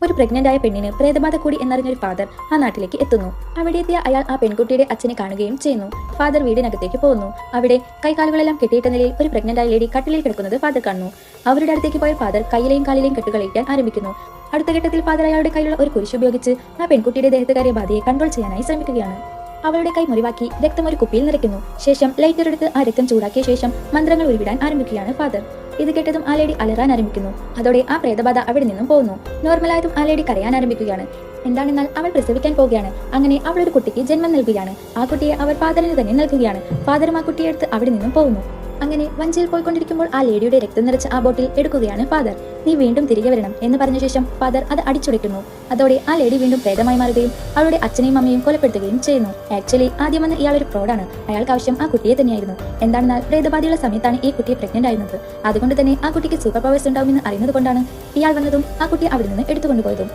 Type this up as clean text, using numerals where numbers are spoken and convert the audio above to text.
ഒരു പ്രഗ്നന്റ് ആയ പെണ്ണിന് പ്രേതബാധ കൂടി എന്നറിഞ്ഞൊരു ഫാദർ ആ നാട്ടിലേക്ക് എത്തുന്നു. അവിടെ എത്തിയ അയാൾ ആ പെൺകുട്ടിയുടെ അച്ഛനെ കാണുകയും ചെയ്യുന്നു. ഫാദർ വീടിനകത്തേക്ക് പോകുന്നു. അവിടെ കൈകാലുകളെല്ലാം കെട്ടിയിട്ട നിലയിൽ ഒരു പ്രഗ്നന്റ് ആയ ലേഡി കട്ടിലിൽ കിടക്കുന്നത് ഫാദർ കാണുന്നു. അവരുടെ അടുത്തേക്ക് പോയ ഫാദർ കൈയിലെയും കാലിലെയും കെട്ടുകളയിക്കാൻ ആരംഭിക്കുന്നു. അടുത്ത ഘട്ടത്തിൽ ഫാദർ അയാളുടെ കയ്യിലുള്ള ഒരു കുരിശ് ഉപയോഗിച്ച് ആ പെൺകുട്ടിയുടെ ദേഹത്ത് കയറിയ ബാധയെ കൺട്രോൾ ചെയ്യാനായി ശ്രമിക്കുകയാണ്. അവളുടെ കൈ മുറിവാക്കി രക്തം ഒരു കുപ്പിയിൽ നിറയ്ക്കുന്നു. ശേഷം ലൈറ്റർ എടുത്ത് ആ രക്തം ചൂടാക്കിയ ശേഷം മന്ത്രങ്ങൾ ഉരുവിടാൻ ആരംഭിക്കുകയാണ് ഫാദർ. ഇത് കേട്ടതും ആ ലേഡി അലറാൻ ആരംഭിക്കുന്നു. അതോടെ ആ പ്രേതബാധ അവിടെ നിന്നും പോകുന്നു. നോർമലായതും ആ ലേഡി കരയാൻ ആരംഭിക്കുകയാണ്. എന്താണെന്നാൽ അവൾ പ്രസവിക്കാൻ പോവുകയാണ്. അങ്ങനെ അവൾ ഒരു കുട്ടിക്ക് ജന്മം നൽകുകയാണ്. ആ കുട്ടിയെ അവർ ഫാദറിന് തന്നെ നൽകുകയാണ്. ഫാദറും ആ കുട്ടിയെ എടുത്ത് അവിടെ നിന്നും പോകുന്നു. അങ്ങനെ വഞ്ചിയിൽ പോയിക്കൊണ്ടിരിക്കുമ്പോൾ ആ ലേഡിയുടെ രക്തം നിറച്ച ആ ബോട്ടിൽ എടുക്കുകയാണ് ഫാദർ. നീ വീണ്ടും തിരികെ വരണം എന്ന് പറഞ്ഞ ശേഷം ഫാദർ അത് അടിച്ചുടയ്ക്കുന്നു. അതോടെ ആ ലേഡി വീണ്ടും പ്രേതമായി മാറുകയും അവളുടെ അച്ഛനെയും അമ്മയും കൊലപ്പെടുത്തുകയും ചെയ്യുന്നു. ആക്ച്വലി ആദ്യം വന്ന് ഇയാളൊരു ഫ്രോഡാണ്. അയാൾക്ക് ആവശ്യം ആ കുട്ടിയെ തന്നെയായിരുന്നു. എന്താണെന്നാൽ പ്രേതബാധയുള്ള സമയത്താണ് ഈ കുട്ടിയെ പ്രഗ്നന്റ് ആയിരുന്നത്. അതുകൊണ്ട് തന്നെ ആ കുട്ടിക്ക് സൂപ്പർ പവേഴ്സ് ഉണ്ടാവുമെന്ന് അറിയുന്നത് കൊണ്ടാണ് ഇയാൾ വന്നതും ആ കുട്ടിയെ അവിടെ നിന്ന് എടുത്തുകൊണ്ടുപോയതും.